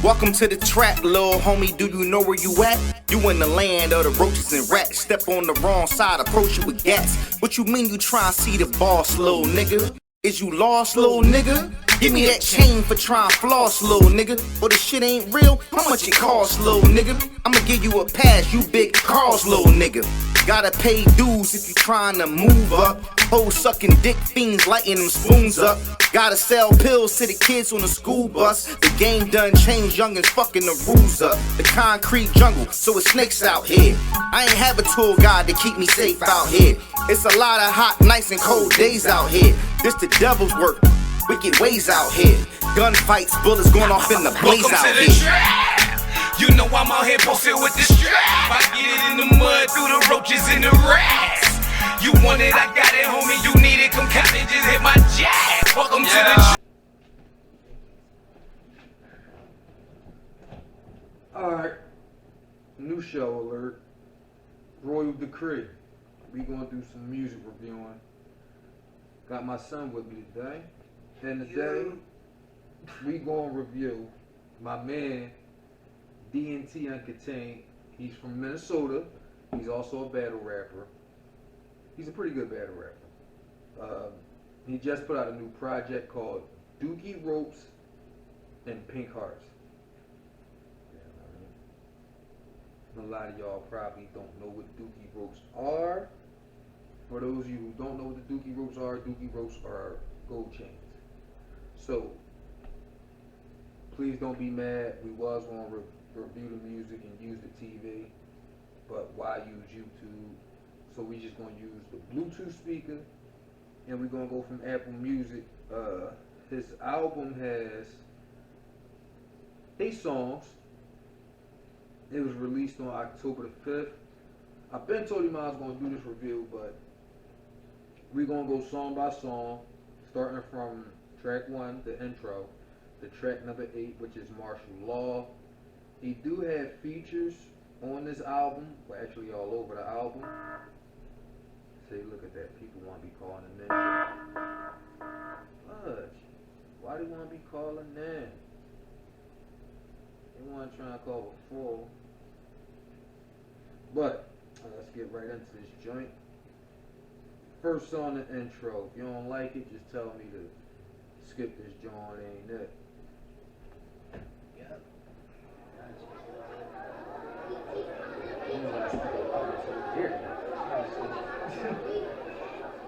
Welcome to the trap, little homie, do you know where you at? You in the land of the roaches and rats. Step on the wrong side, approach you with gas. What you mean you try and see the boss, little nigga? Is you lost, little nigga? Give me that chain for trying floss, little nigga. Or the shit ain't real, how much it cost, little nigga? I'ma give you a pass, you big cars, little nigga. Gotta pay dues if you trying to move up. Hoes sucking dick, fiends lighting them spoons up. Gotta sell pills to the kids on the school bus. The game done changed, youngins fucking the rules up. The concrete jungle, so it's snakes out here. I ain't have a tour guide to keep me safe out here. It's a lot of hot nights and cold days out here. This the devil's work, wicked ways out here. Gunfights, bullets going off in the blaze out here. You know I'm out here posted with the strap. I get it in the mud, through the roaches and the rats. You want it, I got it, homie. You need it, come count it, just hit my jack. Welcome to the Alright, new show alert. Royal Decree. We gonna do some music reviewing. Got my son with me today. And today, we gonna review my man, DNT Uncontained. He's from Minnesota. He's also a battle rapper. He's a pretty good battle rapper. He just put out a new project called Dookie Ropes and Pink Hearts. A lot of y'all probably don't know what Dookie Ropes are. For those of you who don't know what the Dookie Ropes are gold chains. So, please don't be mad. We was going to review the music and use the TV, but why use YouTube? So we just going to use the Bluetooth speaker, and we're going to go from Apple Music. His album has 8 songs. It was released on October the 5th. I've been told him I was going to do this review, but we're going to go song by song, starting from track 1, the intro, to track number 8, which is Martial Law. He do have features on this album, well actually all over the album. Say, look at that, people want to be calling him in. Fudge, why do you want to be calling in? They want to try and call before. But, let's get right into this joint. First on the intro. If you don't like it, just tell me to skip this joint, ain't it? Yep.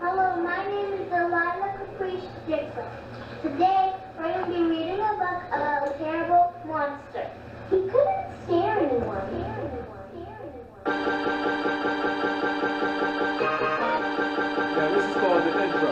Hello, my name is Delilah Caprice Dixon. Today, we're going to be reading a book about a terrible monster. He couldn't scare anyone. Now this is called the intro.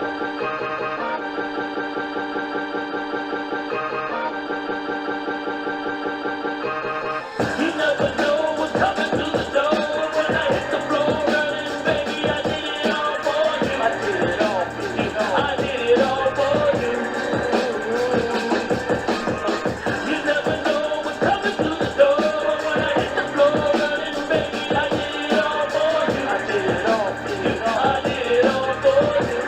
You never know what's coming through the door. When I hit the floor running, baby, I did it all for you. I did it all for you. I did it all for you. You never know what's coming through the door. When I hit the floor running, baby, I did it all for you. I did it all for you. I did it all for you.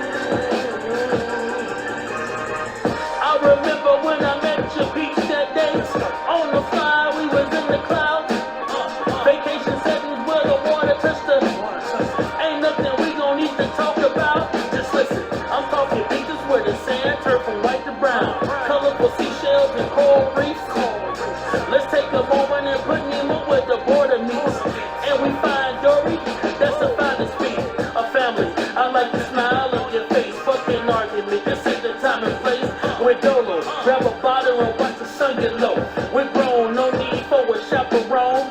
I remember when I met your beach that day. On the fly, we was in the clouds. Vacation settings where the water touched the. Ain't nothing we gon' need to talk about. Just listen, I'm talking beaches where the sand turned from white to brown. Colorful seashells and coral reefs. Let's take a moment and put Nemo where the border meets. And we find Dory, that's the finest feat. A family, I like the smile of your face. Fucking argument, this ain't the time and place. With Dolo, grab a bottle and watch the sun get low. We're grown, no need for a chaperone.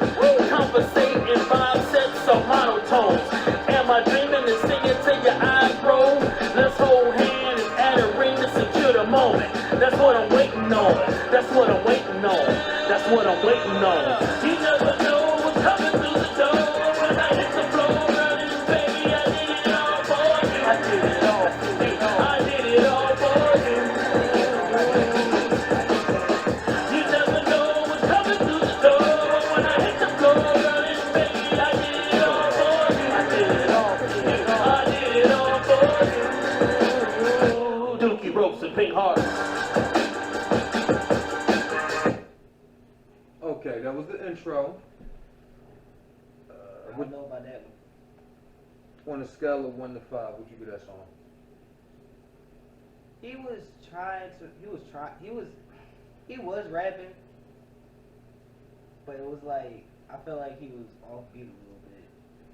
Conversate and vibe sets so monotones. Am I dreaming and singing till your eyes roll? Let's hold hands and add a ring to secure the moment. That's what I'm waiting on. That's what I'm waiting on. That's what I'm waiting on. You never know what's coming through the door. When I hit the floor running, baby, I did it all for you. I did it all for you. I did it all for you. You never know what's coming through the door. When I hit the floor running, baby, I did it all for you. I did it all for you. I did it all for you. Dookie Ropes and Pink Hearts. don't know about that one. On a scale of 1 to 5, would you give that song? He was rapping, but it was like, I felt like he was offbeat a little bit.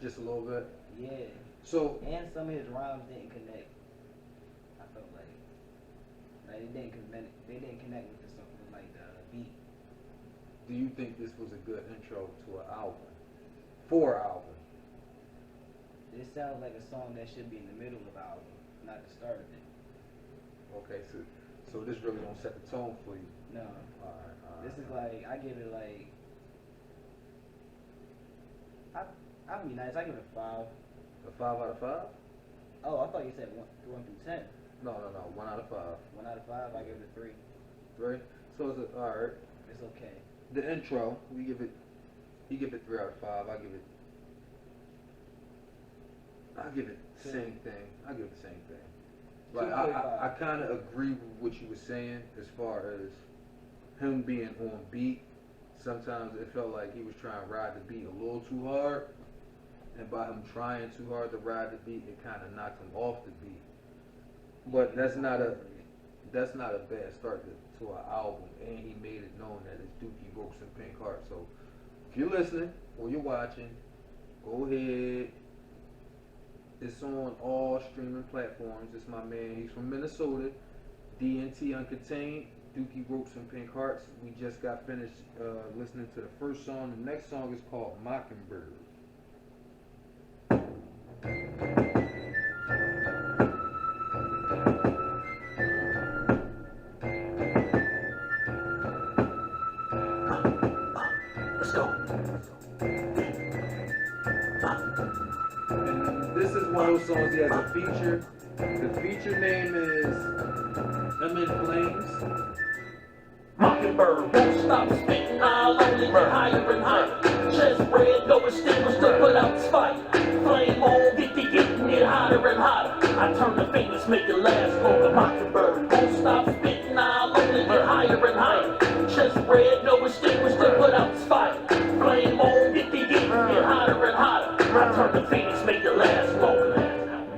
Just a little bit? Yeah. So, And some of his rhymes didn't connect. I felt like they didn't connect with the song, with like the beat. do you think this was a good intro to an album? For an album? This sounds like a song that should be in the middle of the album, not the start of it. Okay, so this really don't set the tone for you. No. Alright. This is like, I give it like, I'll be nice, I give it a 5. A 5 out of 5? Oh, I thought you said 1 through 10. No, 1 out of 5. 1 out of 5, I give it a 3. 3? So it's alright. It's okay. The intro, you give it 3 out of 5. I give it the same thing. I give it the same thing. Like I kind of agree with what you were saying as far as him being on beat. Sometimes it felt like he was trying to ride the beat a little too hard, and by him trying too hard to ride the beat, it kind of knocked him off the beat. But that's not a bad start to an album, and he made it known that it's Dookie Ropes and Pink Heart. So if you're listening or you're watching, go ahead. It's on all streaming platforms. It's my man. He's from Minnesota. DNT Uncontained, Dookie Ropes and Pink Hearts. We just got finished listening to the first song. The next song is called Mockingbird. Let's go. And this is one of those songs he has a feature. The feature name is I'm in Flames. Mockingbird won't stop spitting, I'll only get higher and higher. Chest red, no extinguished to put out this fire. Flame on, getting it hotter and hotter. I turn the fingers, make it last longer. Mockingbird won't stop spitting, I'll only get higher and higher. Chest red, no extinguished to put out this fire. Flame on, getting it hotter and hotter. I turn the fingers, make it last longer.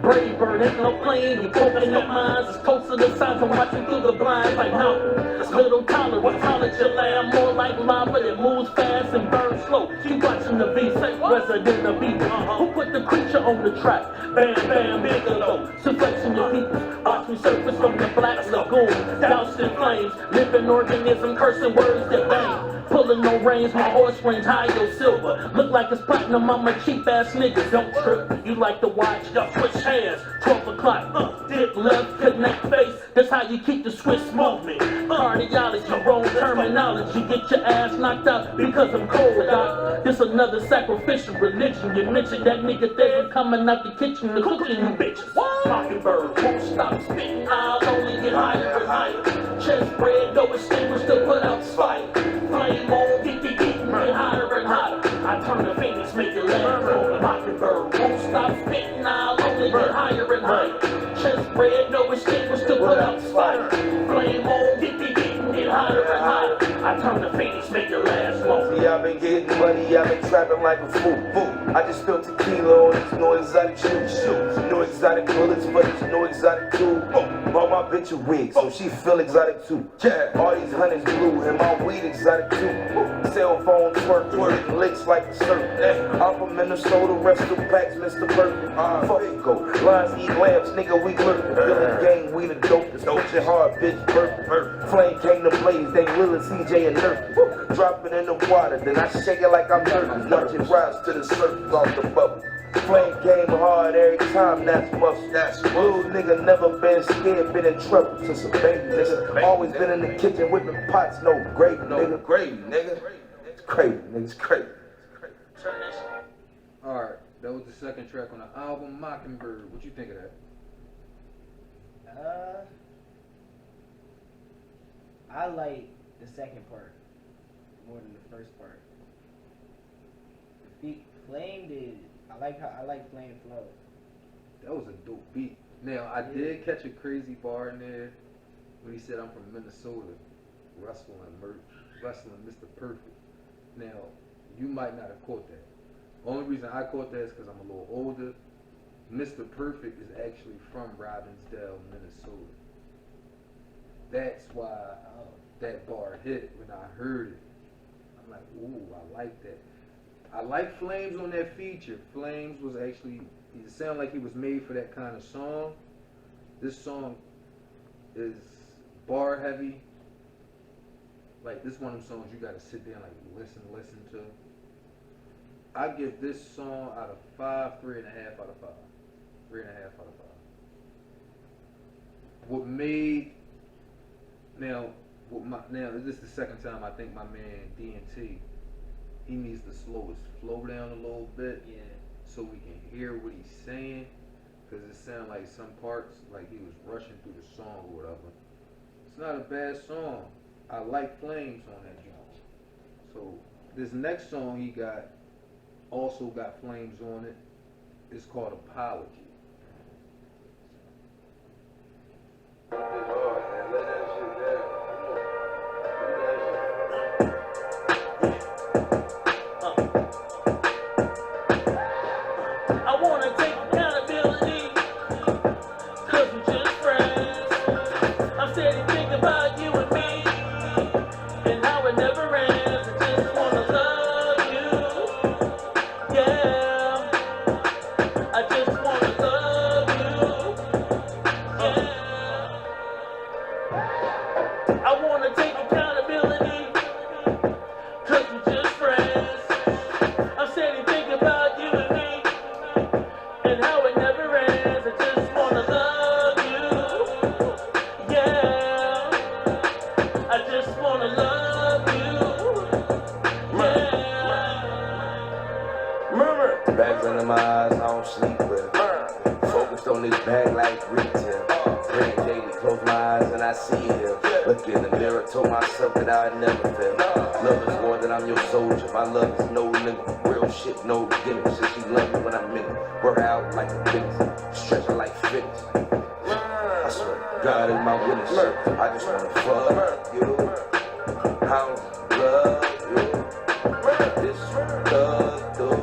Brave bird ain't no plane, you poking your minds. It's close to the signs, I'm watching through the blinds like mountain. Little collar, what college your lamb? More like lava that moves fast and burns slow. Keep watching the beat, say resident of evil. Who put the creature on the track? Bam, bam, Bigelow. Selection of people, watch me surface from the black lagoon. Doused in flames, living organism, cursing words that bang. Pulling no reins, my horse range high, yo silver. Look like it's platinum, I'm a cheap ass nigga. Don't trip, you like to watch, y'all switch hands. 12 o'clock, dip left, connect face. That's how you keep the Swiss movement. Cardiology, wrong terminology. Get your ass knocked out because I'm cold, doc. This another sacrificial religion. You mentioned that nigga there coming out the kitchen to cooking you bitches. Mockingbird won't stop spitting, I'll only get higher and higher. Chest bread, no extinguished to put out fire. Flame on, getting hotter and hotter. I turn the fingers, make it last longer. Mockingbird won't stop spitting, I'll only get higher and higher. Chest bread, no extinguished to put out fire. Flame on, getting hotter and hotter. I turn the fingers, make it last longer. See, I've been getting money, I've been trapping like a fool. I just spilled tequila on these no exotic shoes. No exotic bullets, but it's no exotic too. Bought my bitch a wig, so she feel exotic too. All these hundreds blue, and my weed exotic too. Cell phone twerking, licks like a surf. I'm from Minnesota, rest of packs, Mr. Perfect. Fuck it, go. Lions eat lamps, nigga, we lurking. Villain gang, we the dopest. Pushing hard, bitch, perfect. Flame came to blaze, they Lil and CJ and Nerf. Drop it in the water, then I shake it like I'm nervous. Watch it rise to the surface off the bubble. Flame came hard every time, that's muscle. That's little nigga, never been scared, been in trouble since a baby nigga. Always been in the kitchen whipping pots, no gravy, nigga. Gravy, nigga. It's crazy, nigga, it's crazy. Alright, that was the second track on the album, Mockingbird. What you think of that? I like the second part more than the first part. Flame did. I like Flame flow. That was a dope beat. Now, I did catch a crazy bar in there when he said I'm from Minnesota, wrestling Mr. Perfect. Now, you might not have caught that, Only reason I caught that is because I'm a little older. Mr. Perfect is actually from Robbinsdale, Minnesota. That's why that bar hit when I heard it. I'm like, ooh, I like that. I like Flames on that feature. Flames was actually, it sounded like he was made for that kind of song. This song is bar heavy. Like, this one of them songs you gotta sit there and like listen to. I give this song out of 5, 3.5 out of 5. 3.5 out of 5. What made now this is the second time I think my man D&T, he needs to slow his flow down a little bit, Yeah. so we can hear what he's saying, because it sounded like some parts like he was rushing through the song or whatever. It's not a bad song. I like Flames on that joint. So this next song he got also got Flames on it. It's called Apology. I wanna take accountability, cause we're just friends. I'm steady thinking about you and me, and how it never ends. I just wanna love you, yeah. I just wanna love you, yeah. I wanna take accountability, cause we're just friends. I'm steady thinking about you and me, and how it never ends. I just wanna love you, yeah. I just wanna love you, yeah. Murmur. Bags under my eyes, I don't sleep with. Focused on this bag like retail. Praying daily, close my eyes and I see him. Look in the mirror, told myself that I'd never fail. Love is more than I'm your soldier. My love is no limit. Real shit, no gimmicks. Said she love me when I'm in it. Work out like a fitness. Stretch her like fitness. I swear, God is my witness. I just wanna fuck you. I don't love you. This love, though.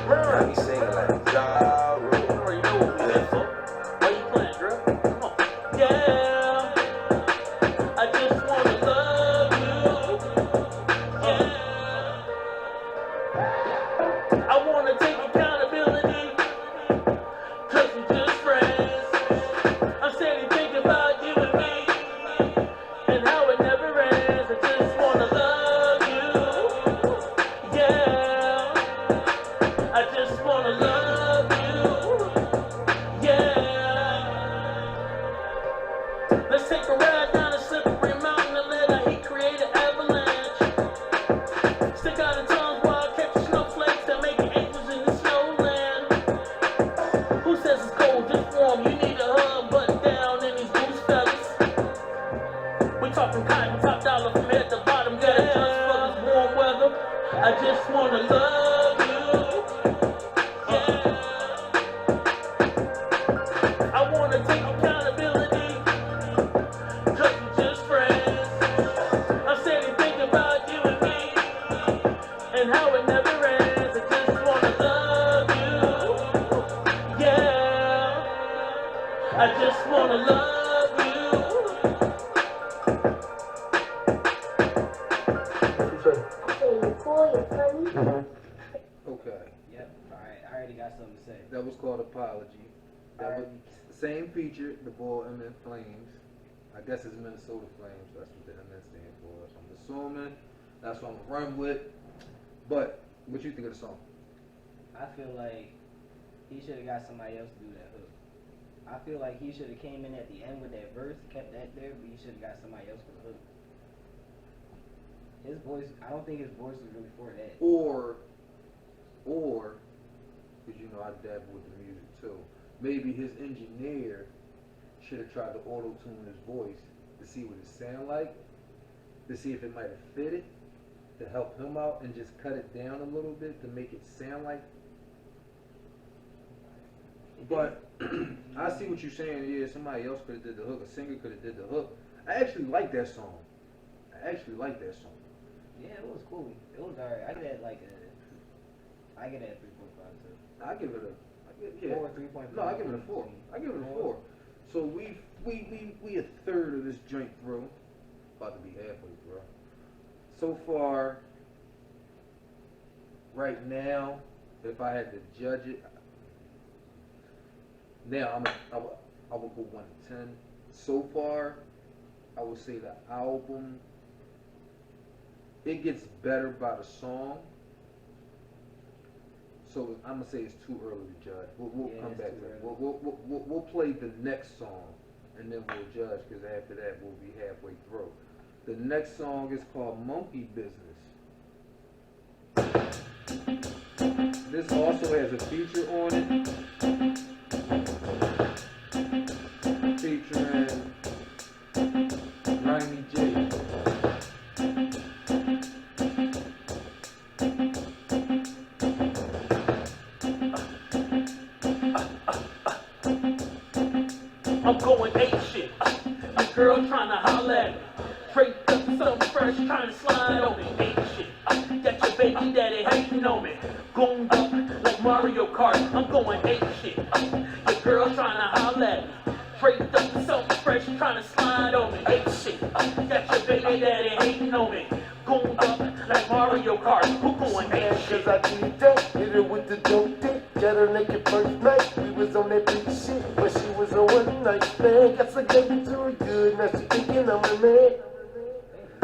Got me singing like Ja Rule. Where you know what we there for? Why you playing, girl? Come on. Yeah. I just wanna love you, yeah. I wanna take accountability, cause we're just friends. I'm steady thinking about you and me, and how it never ends. I just wanna love you, yeah. I just wanna love you, yeah. Let's take a ride down a slippery mountain and let our heat create an avalanche. Stick out the tongues while catching snowflakes that make angels in the snowland. Who says it's cold, just warm? You need a hug, button down in these boots, fellas. We talking cotton, top dollar from head to bottom. Got a just for this warm weather. I just wanna love you, yeah. I wanna take accountability, cause we're just friends. I'm steady thinking about you and me, and how it never ends. I just wanna love you, yeah. I just wanna love you. Say you're cool, you're funny. Okay, Yep. Alright, I already got something to say. that was called Apology. That was Alright. the same feature, the ball MN Flames. I guess it's Minnesota Flames, that's what the MN stands for. So I'm assuming that's what I'm gonna run with. But what you think of the song? I feel like he should have got somebody else to do that hook. I feel like he should have came in at the end with that verse, kept that there, but he should have got somebody else for the hook. His voice, I don't think his voice was really for that. Or, because you know I dabble with the music too, maybe his engineer should have tried to auto-tune his voice to see what it sound like, to see if it might have fitted, to help him out, and just cut it down a little bit to make it sound like. But I see what you're saying. Yeah, somebody else could have did the hook. A singer could have did the hook. I actually like that song. I actually like that song. Yeah, it was cool. It was alright. I I get it at 3.5 too. I give it a, yeah. 4, 3.5. No, I give it a 4. I give it a 4. So we a third of this joint through. About to be halfway through. So far, right now, if I had to judge it, now I would go 1 to 10. So far, I would say the album, it gets better by the song. So I'm gonna say it's too early to judge. We'll come back to it. We'll play the next song and then we'll judge, because after that we'll be halfway through. The next song is called Monkey Business. This also has a feature on it, featuring Grimy J. I'm going ape shit. Your girl tryna holla at me. Straight up something fresh, tryna slide on me. Ape shit. Got your baby daddy hating on me. Gooned up like Mario Kart. I'm going ape shit. Your girl tryna holla at me. Straight up something fresh, tryna slide on me. Ape shit. Got your baby daddy hating on me. Gooned up like Mario Kart. Who going ape shit? Cause I did dope, hit her with the dope dick. Got her naked first night, we was on that big shit. But she was a one night stand. Guess I gave it to her good, now she thinking I'm a man.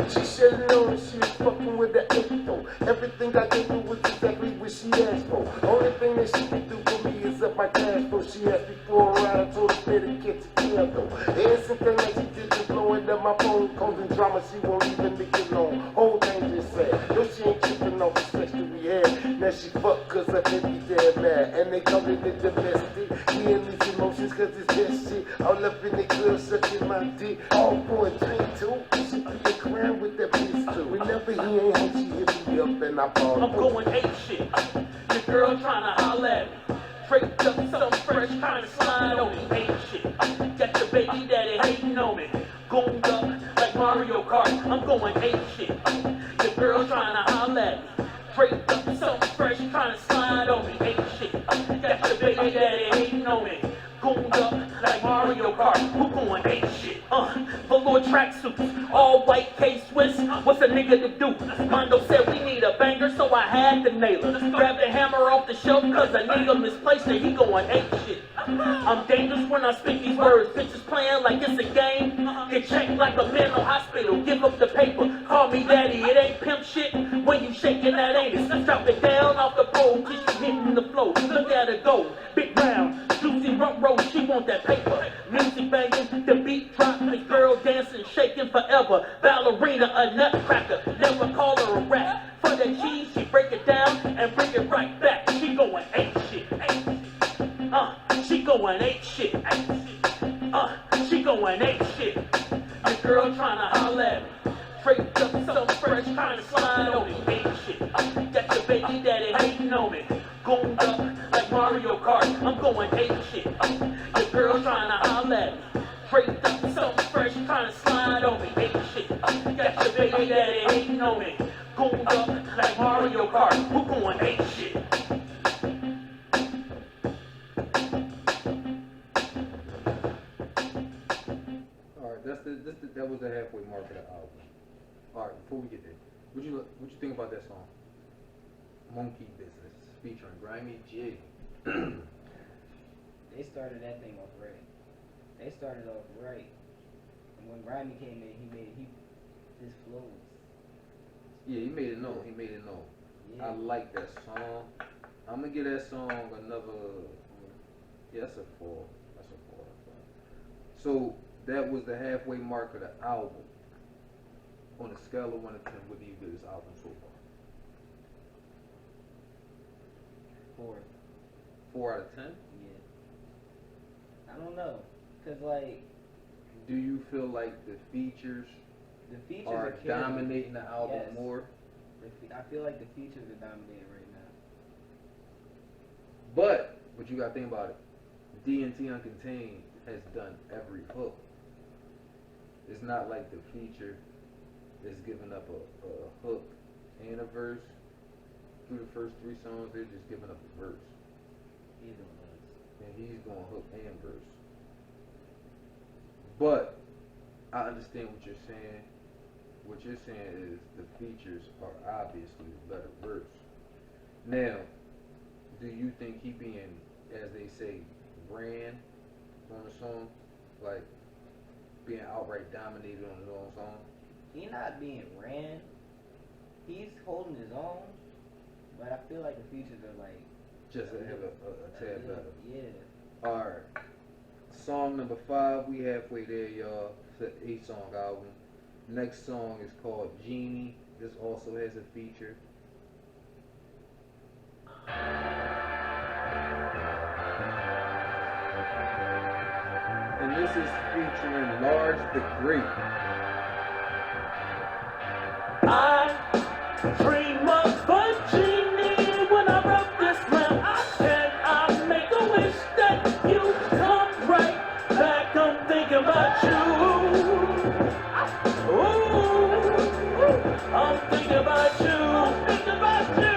She should've known she was fucking with the eight though. Everything I gave her was exactly what she asked for. Only thing that she can do for me is up my cash flow. She asked me for a ride, I told her better get together. And something like she did just blowing up my phone, causing drama, she won't even leave it alone. Whole thing just sad. No, she ain't tripping off the sex that we had. Now she fuck cause her baby dead mad. And they call it the domestic. He in these emotions cause it's that shit. All up in the club sucking my dick. All for a drink too. She be a crown with that pistol. Whenever he ain't home, she hit me up and I fall. I'm going ape shit. Your girl tryna holla at me. Straight up something fresh, tryna slide on me. Ape shit. Got your baby daddy hating on me. Gooned up like Mario Kart. I'm going ape shit. Your girl tryna holla at me. Straight up something fresh, tryna slide on me. Ape shit. Got your baby daddy hating on me. Gooned up like Mario Kart. Who going ape shit? Velour tracksuits, all white K-Swiss. What's a nigga to do? Mondo said we need a banger, so I had to nail it. Grab the hammer off the shelf, cause a nigga misplaced it. He going ape shit. I'm dangerous when I speak these words. Bitches playing like it's a game. Get checked like a mental hospital. Give up the paper. Call me daddy. It ain't pimp shit when you shaking that anus. Drop it down off the pole. Keep you hitting the floor. Look at her go. Big round. Juicy rump roll. She want that paper. Music banging. The beat drop. The girl dancing. Shaking forever. Ballerina. A nutcracker. Never call her a rat. For that cheese. She break it down and bring it right back. She going ape shit. She going ape shit. She going ape shit. Your girl tryna holla at me. Straight up something fresh, tryna slide on me. Ape shit. Got your baby daddy hating on me. Gooned up like Mario Kart. I'm going ape shit. Your girl tryna holla at me. Straight up something fresh, tryna slide on me. Ape shit. Got your baby daddy hating on me. Gooned up like Mario Kart. Who going ape shit? That was the halfway mark of the album. Alright, before we get there, what you think about that song? Monkey Business, featuring Grimy J. They started that thing off right. They started off right. And when Grimy came in, his flows. Yeah, he made it known. Yeah. I like that song. I'm gonna give that song another. Yeah, that's a 4. That's a 4. So that was the halfway mark of the album. On a scale of 1 to 10, what do you give this album so far? 4. 4 out of 10? Yeah. I don't know, cause like. Do you feel like the features are dominating the album more? I feel like the features are dominating right now. But you gotta think about it. D&T Uncontained has done every hook. It's not like the feature is giving up a hook and a verse through the first 3 songs, they're just giving up the verse. Either was. And he's going hook and verse. But I understand what you're saying. What you're saying is the features are obviously the better verse. Now, do you think he being, as they say, ran on the song, like being outright dominated on his own song? He not being ran. He's holding his own, but I feel like the features are like Just to have a tad better. Yeah. Alright. Song number 5, we halfway there, y'all. It's an 8-song album. Next song is called Genie. This also has a feature. And this is featuring Large the Great. I dream of a genie when I rub this lamp. Can I make a wish that you come right back? I'm thinking about you. Ooh, I'm thinking about you. I'm thinking about you.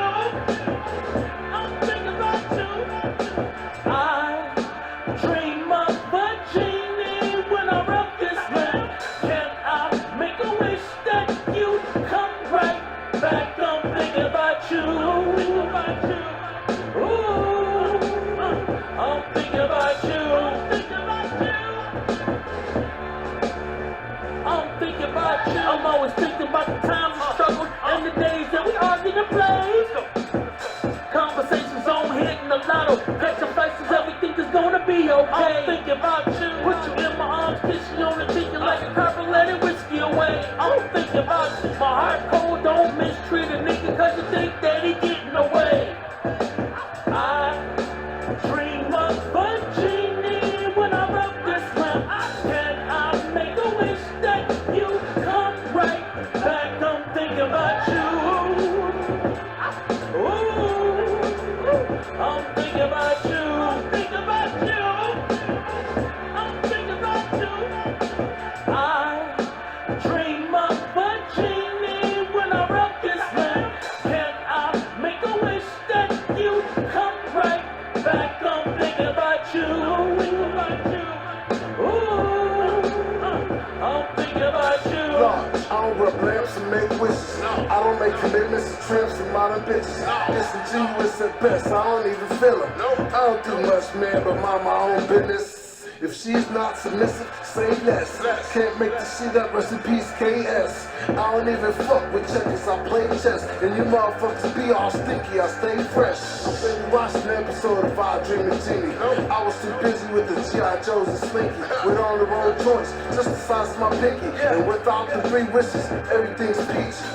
I'm thinking about you. I dream of a genie when I rub this lamp. Can I make a wish that you come right back? I'm thinking about you. I'm thinking about you. Ooh, I'm thinking about you. I'm thinking about you. I'm thinking about you. I'm always thinking about the times of struggle and the days that we argued and played. Conversations on hitting the lotto. Sacrifices, everything is gonna be okay. I'm thinking about you. Put you in my arms, kiss you on the cheek, and like a carpet, let it whisk you away. I'm thinking about you. My heart cold, don't mistreat a nigga, cause you think that he getting away. I dream of a genie when I rub this lamp. Can I make a wish that you come right back? I'm thinking about you. Ooh, I'm thinking about you. I'm thinking about you. I'm thinking about you. I dream of a genie when I rub this lamp. Can I make a wish that you come right back? I'm thinking about you. I'm thinking about you. Ooh, I'm thinking about you. I don't rub lamps and make wishes. I don't make commitments to tramps and modern bitches. Disingenuous at best, I don't even feel her. I don't do much, man, but mind my own business. If she's not submissive, say less. Can't make the shit up, rest in peace, KS. I don't even fuck with checkers, I play chess. And you motherfuckers be all stinky, I stay fresh. I've been watching an episode of I Dream of Genie. I was too busy with the G.I. Joes and Slinky. With on the road joints, just the size of my pinky. And without the 3 wishes, everything's peachy.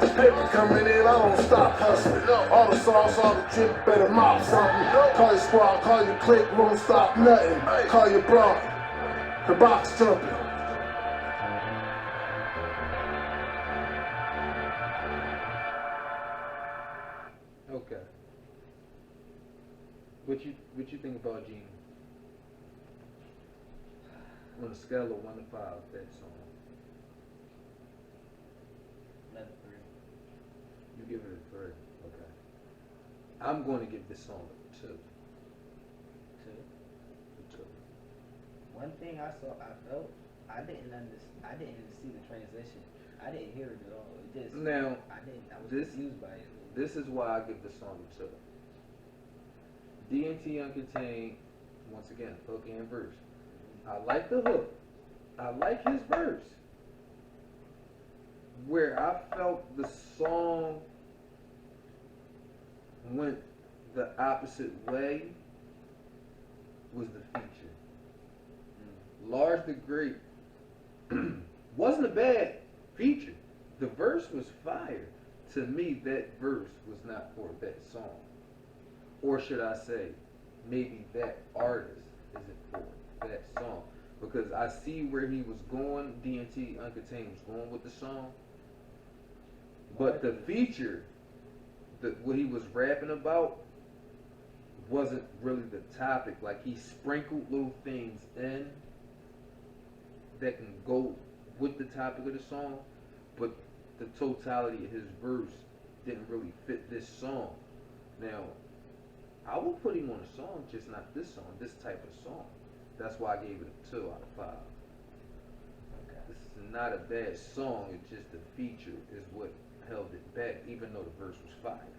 The paper coming in, I don't stop hustling. All the sauce, all the drip, better mop something. Call your squad, call your clique, won't stop nothing. Call your bro, her box jumping. Okay. What you think about Genie? On a scale of 1 to 5, that song. Another 3. You give it a 3. Okay. I'm going to give this song a 2. 2. A 2. One thing I felt, I didn't see the transition. I didn't hear it at all. It just Now, I was this- confused by it. This is why I give this song a 2. D&T Uncontained, once again, hook and verse. I like the hook. I like his verse. Where I felt the song went the opposite way was the feature. Large the Great wasn't a bad feature. The verse was fire. To me, that verse was not for that song. Or should I say, maybe that artist isn't for that song. Because I see where he was going, D&T Uncontained was going with the song. But the feature, what he was rapping about, wasn't really the topic. Like, he sprinkled little things in that can go with the topic of the song, but the totality of his verse didn't really fit this song. Now, I will put him on a song, just not this song, this type of song. That's why I gave it a 2 out of 5. Okay. This is not a bad song, it's just the feature is what held it back, even though the verse was fire.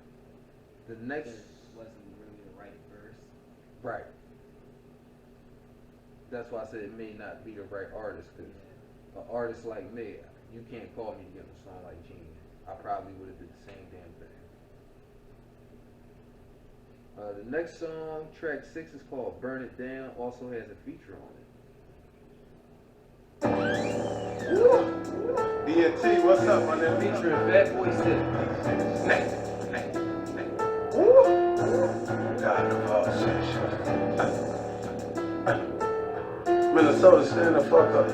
The next... It wasn't really the right verse. Right. That's why I said it may not be the right artist, because an artist like me, you can't call me to get a song like Genius. I probably would have did the same damn thing. The next song, track 6, is called Burn It Down, also has a feature on it. DNT, what's up, my nigga? Featuring Bad Boy Still. God of all shit. Minnesota, stand the fuck up.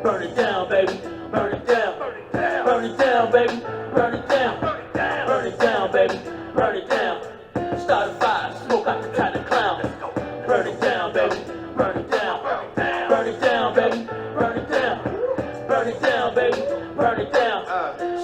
Burn it down, baby. Burn it down. Burn it down, baby. Burn it down. Burn it down, baby. Burn it down. Start a fire, smoke out the kind of clown. Burn it down, baby. Burn it down. Burn it down, baby. Burn it down. Burn it down, baby. Burn it down.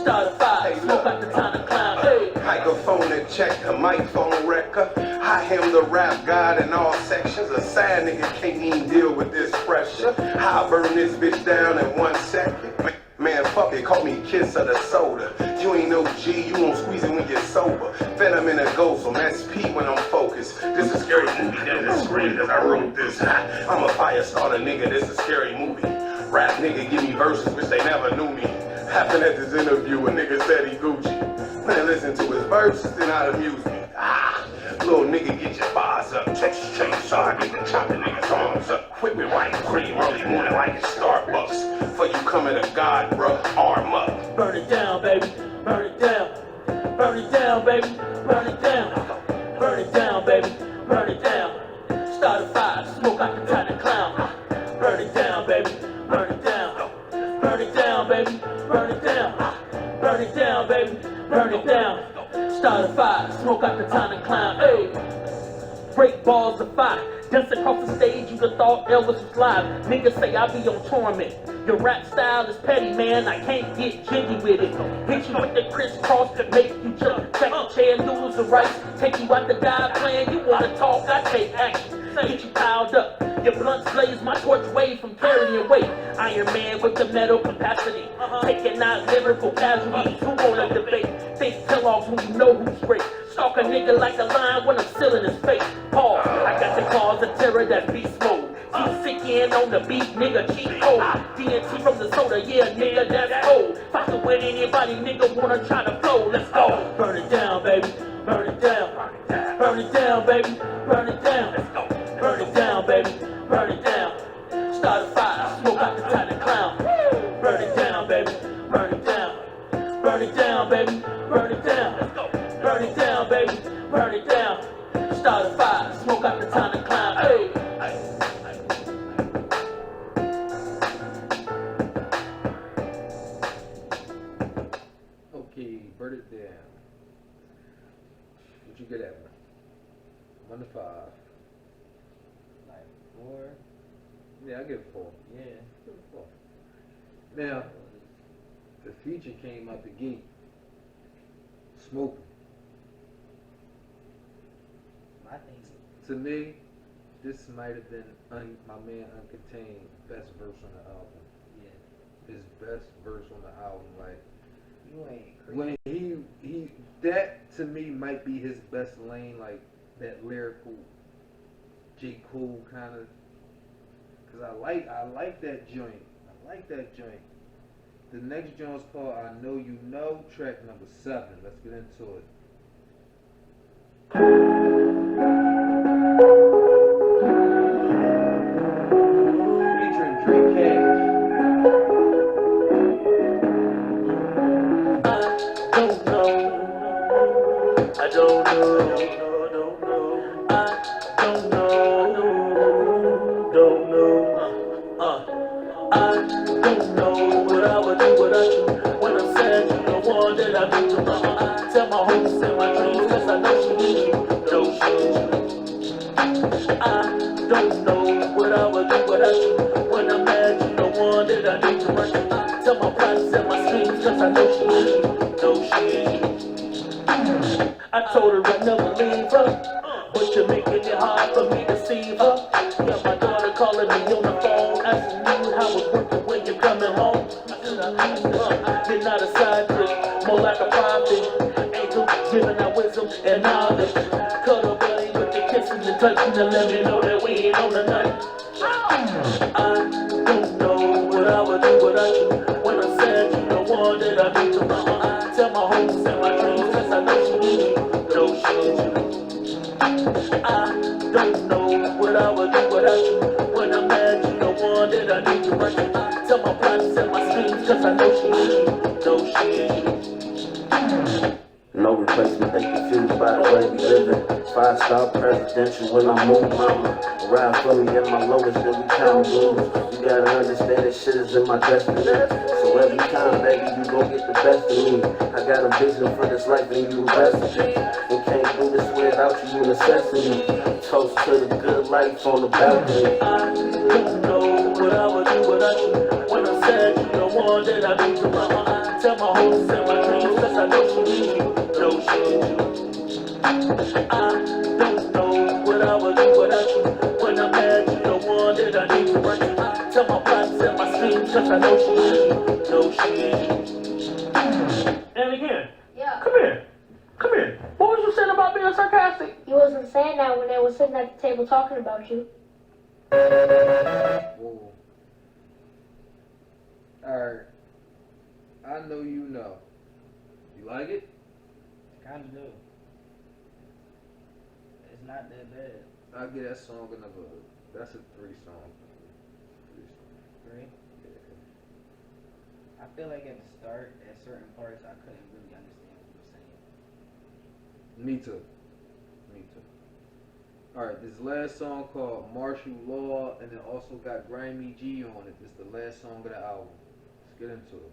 Start a fire, smoke out the kind of clown. Hey. Microphone and check the microphone record. I am the rap god in all sections. A sad nigga can't even deal with this pressure. I burn this bitch down in 1 second. Man, fuck it, call me kiss of the soda. You ain't no G, you won't squeeze it when you're sober. Venom in a ghost on SP when I'm focused. This is a scary movie that is screamed as I wrote this. I'm a fire starter nigga, this is a scary movie. Rap nigga give me verses which they never knew me. Happened at this interview, a nigga said he Gucci. Man, listen to his verses, then I'd amuse me. Little nigga, get your bars up. Texas chainsaw, get the chopping niggas' arms up. Whip it white cream early morning like it's Starbucks. For you coming to God, bruh, arm up. Burn it down, baby. Burn it down. Burn it down, baby. Burn it down. Burn it down, baby. Burn it down. Start a fire, smoke out the kind of clown. Burn it down, baby. Burn it down. Burn it down, baby. Burn it down. Burn it down, baby. Burn it down. Start a fire, smoke out the town and clown. Hey, break balls of fire. Dance across the stage, you the thought Elvis was live. Niggas say I be on torment. Your rap style is petty, man. I can't get jiggy with it. Hit you with the crisscross to make you jump. Check your chair, noodles and rice. Take you out the dive plan. You wanna talk? I take action. Get you piled up. Your blunts blaze, my torch wave from carrying weight. Iron Man with the metal capacity. Taking out lyrical casualties. Who wanna debate? Think Kellogg's when you know who's great. Stalk a nigga like a lion when I'm still in his face. Pause. I got the cause of terror that beast mode. Keep sick in on the beat, nigga, cheat code. DNT from the soda, yeah, nigga, that's old. Fight with anybody, nigga, wanna try to flow. Let's go. Burn it down, baby. Burn it down. Burn it down, baby. Burn it down. Let's go. Burn it down, baby. Burn it down. Start a fire, smoke out the kind of clown. Burn it down, baby. Burn it down. Burn it down, baby. Burn it down. Let's go. Burn it down, baby. Burn it down. Start a fire, smoke out the town and clown. Hey. Okay, burn it down. What you get at, man? 1 to 5. Like 4. Yeah, I give it 4. Yeah. Give it 4. Now, the feature came out the gate. Smoking. My thing. To me, this might have been my man Uncontained best verse on the album. Yeah. His best verse on the album, like You ain't crazy. when he that to me might be his best lane, like that lyrical J. Cole kind of. Cause I like that joint. I like that joint. The next joint is called I Know You Know, track number 7. Let's get into it. Featuring Drake Cash. I don't know. I don't know. Don't know. I don't know what I would do without you. When I'm sad, you the one that I need to run. I tell my hopes and my dreams, cause I know she needs you. Don't you? I don't know what I would do without you. When I'm mad, you the one she ain't you, no she ain't you. I told her I'd never leave her, but you're making it hard for me to see her. Yeah, my daughter calling me on the phone, asking me how it's working when you're coming home. You're not a side chick, more like a prophet. Angel giving out wisdom and knowledge. Cuddle buddy with the kissing and touching to let me know that we ain't on the night. I don't know what I would do without you. When I'm sad, you the one that I need to run. Tell my hopes and my dreams, cause I know she needs you. No, she needs you. I don't know what I would do without you. When I'm mad, you the one that I need to run to. Tell my plots and my schemes, cause I know she needs you. No, she needs you. No replacement, they confused by the way we living. 5-star presidential when I move, mama. Ride for me in my lowest, then we count blues. You gotta understand that shit is in my destiny. So every time, baby, you gon' get the best of me. I got a vision for this life and you invest in it. And can't do this without you, necessity. Toast to the good life on the balcony. I don't know what I would do without you. When I'm sad, you the one that I need to run. Tell my hopes and my dreams, cause I know she needs you. No, she needs you. I don't know what I would do without you. When I'm mad, you the one that I need to run to. Tell my plots and my schemes, cause I know she needs you. No, she needs you. And again, Yeah. come here. Come here. What was you saying about being sarcastic? You wasn't saying that when they were sitting at the table talking about you. Whoa. Alright. I know you know. You like it? Kinda do. It's not that bad. I'll give that song another. That's a 3 song. 3 Right? I feel like at the start, at certain parts, I couldn't really understand what you were saying. Me too. Me too. Alright, this last song called Martial Law, and it also got Grimy G on it. It's the last song of the album. Let's get into it.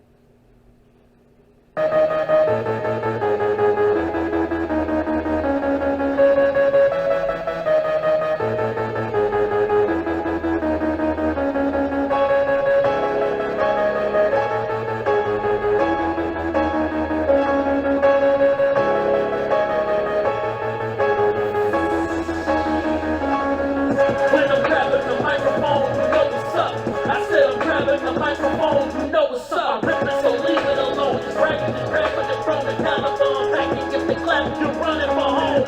When I'm grabbing the microphone, you know what's up. I said I'm grabbing the microphone, you know what's up. I'm ripping, so leave it alone. Just bragging, just grabbing it from the telephone. Packing, get the clap, you're running for home.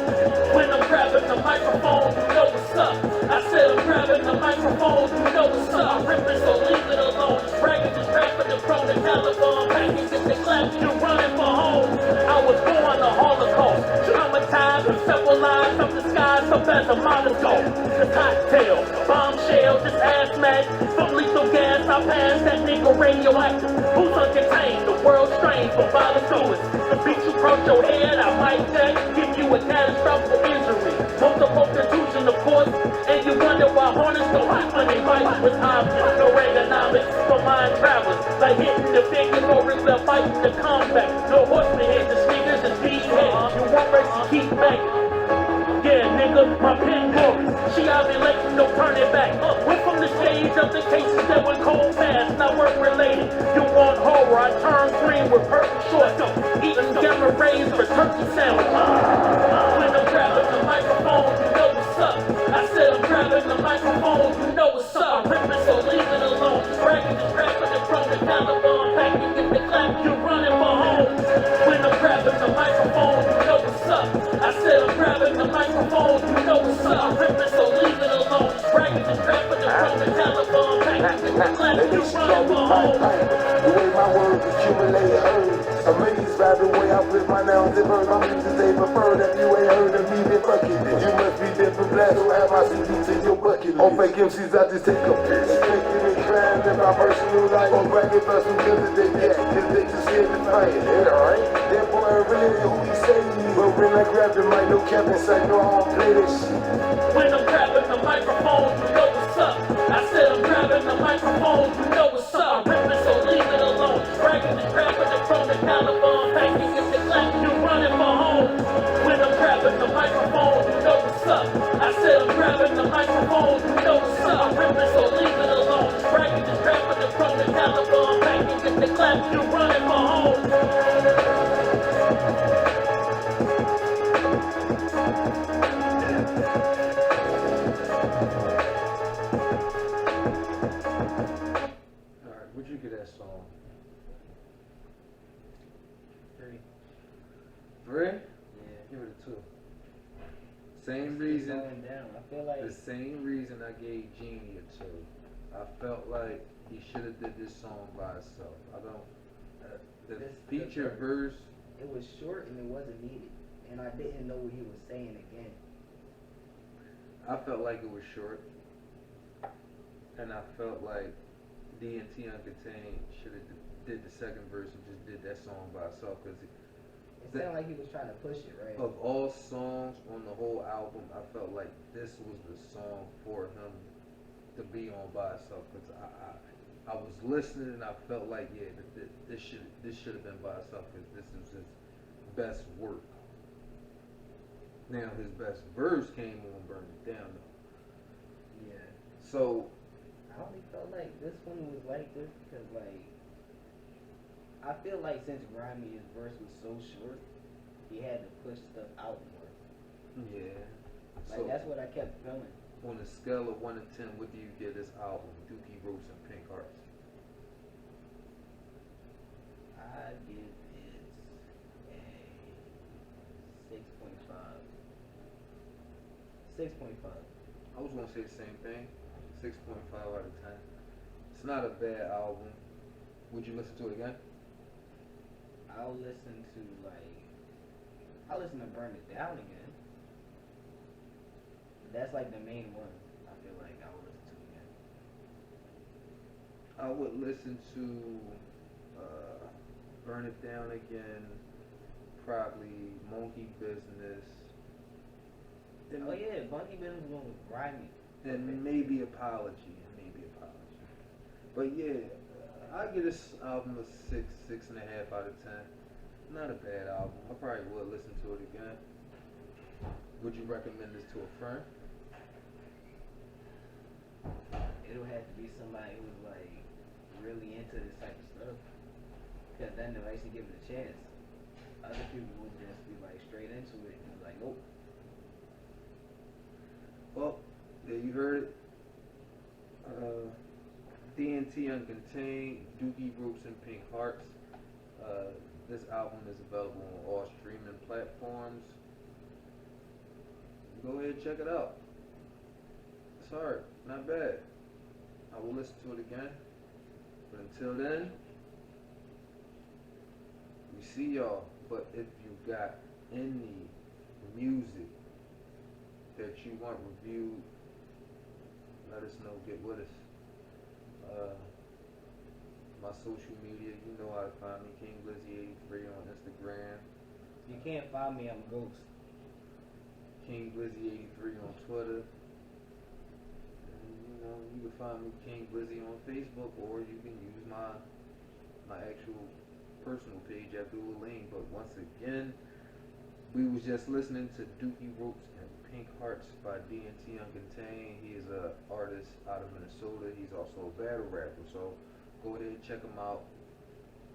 When I'm grabbing the microphone, you know what's up. I said I'm grabbing the microphone, you know what's up. I'm ripping, so leave it alone. Just bragging, just grabbing it from the telephone. Packing, get the clap, you're running for home. I was born the Holocaust, traumatized with several lives of the skies, up as a monoscope. The cocktail, bombshell, just ass smack. From lethal gas, I passed that nigga radioactive. Who's uncontained? The world strained from violent fluids. The beat you cross your head, I might check. Give you a catastrophic injury. Multiple contusion, of course. And you wonder why Hornets don't like when they fight with objects. No ergonomics for mind travelers. Like hitting the figure or regular fighting the combat. No horseman head, the sneakers and speed head. You want mercy, keep back. Yeah, nigga, my pen glorious. She ovulating, no turning back. Went from the stage of the cases that went cold fast, not work related. You want horror, I turn green with purple shorts. Eating gamma rays for turkey sandwich. When I'm grabbing the microphone, you know what's up. I said I'm grabbing the microphone, you know what's up. I'm ripping, so leave it alone. Just bragging, just grabbing it from the Taliban. Packing, get the clap, you're running for home. When I'm grabbing the microphone, you know what's up. I said I'm grabbing the microphone, you know what's up. I'm ripping, so leave it alone. Just bragging, just grabbing it from the Taliban. Packing, get the clap, you're running for home. The way my words accumulate heard. Amazed by the way I flip my nouns and verbs. My music they prefer that you ain't heard of me, then fuck it. You must be different black, so have my CD to your bucket list. On fake MCs, I just take a piss. Taking and crimes in my personal life. On bragging about some killers they get, cause they just scared to fight. Yeah, alright. That boy really ain't who he say he is. But when I grab the mic, no cap inside, no, I don't play that shit. When I'm grabbing the microphone, you know what's up. I said I'm grabbing the microphone, you know what's up. I'm ripping, so leave it alone. Just bragging, just grabbing it from the Taliban. Packing, get the clap, you're running for home. When I'm grabbing the microphone, you know what's up. I said I'm grabbing the microphone, you know what's up. I'm ripping, so leave it alone. Just bragging, just grabbing it from the Taliban. Packing, get the clap, you're running for home. For real? Yeah. Give it a 2. Same It's reason. slowing down. I feel like The same reason I gave Genie a 2. I felt like he should have did this song by itself. I don't. The feature verse. it was short and it wasn't needed, and I didn't know what he was saying again. I felt like it was short, and I felt like D&T Uncontained should have did the second verse and just did that song by itself. Because It sounded like he was trying to push it, right? of all songs on the whole album, I felt like this was the song for him to be on by itself. Because I was listening and I felt like, yeah, this should have been by itself because this is his best work. Now his best verse came on Burn It Down though. Yeah. So I only felt like this one was like this because, like, I feel like since Grimey's verse was so short, he had to push stuff out more. yeah. Like, So that's what I kept feeling. on a scale of 1 to 10, what do you give this album, Dookie Ropes and Pink Hearts? I give it a 6.5. 6.5. I was gonna say the same thing. 6.5 out of 10. It's not a bad album. Would you listen to it again? I'll listen to Burn It Down again. That's like the main one. I feel like I would listen to again. I would listen to Burn It Down again. Probably Monkey Business. Oh yeah, Monkey Business one was grimy. And maybe Apology. But yeah, I give this album a 6.5 out of 10. Not a bad album. I probably would listen to it again. Would you recommend this to a friend? It'll have to be somebody who's like really into this type of stuff. Because then they'll actually give it a chance. Other people would just be like straight into it and be like, nope. Well, there you heard it. D&T Uncontained, Dookie Ropes and Pink Hearts. This album is available on all streaming platforms. Go ahead and check it out. It's hard, not bad. I will listen to it again. But until then, we see y'all. But if you got any music that you want reviewed, let us know. Get with us. My social media, you know how to find me. King Blizzy 83 on Instagram. You can't find me, I'm a ghost. King Blizzy 83 on Twitter. And, you can find me King Blizzy on Facebook, or you can use my actual personal page, Abdul Lane. But once again, we was just listening to Dookie Ropes and Pink Hearts by D&T Uncontained. He is an artist out of Minnesota. He's also a battle rapper. So go ahead and check him out.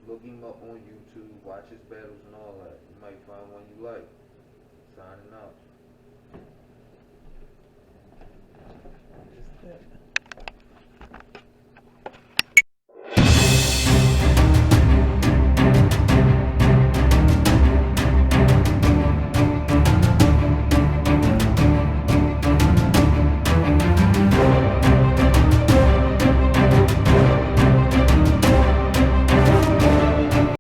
Look him up on YouTube. Watch his battles and all that. You might find one you like. Signing out.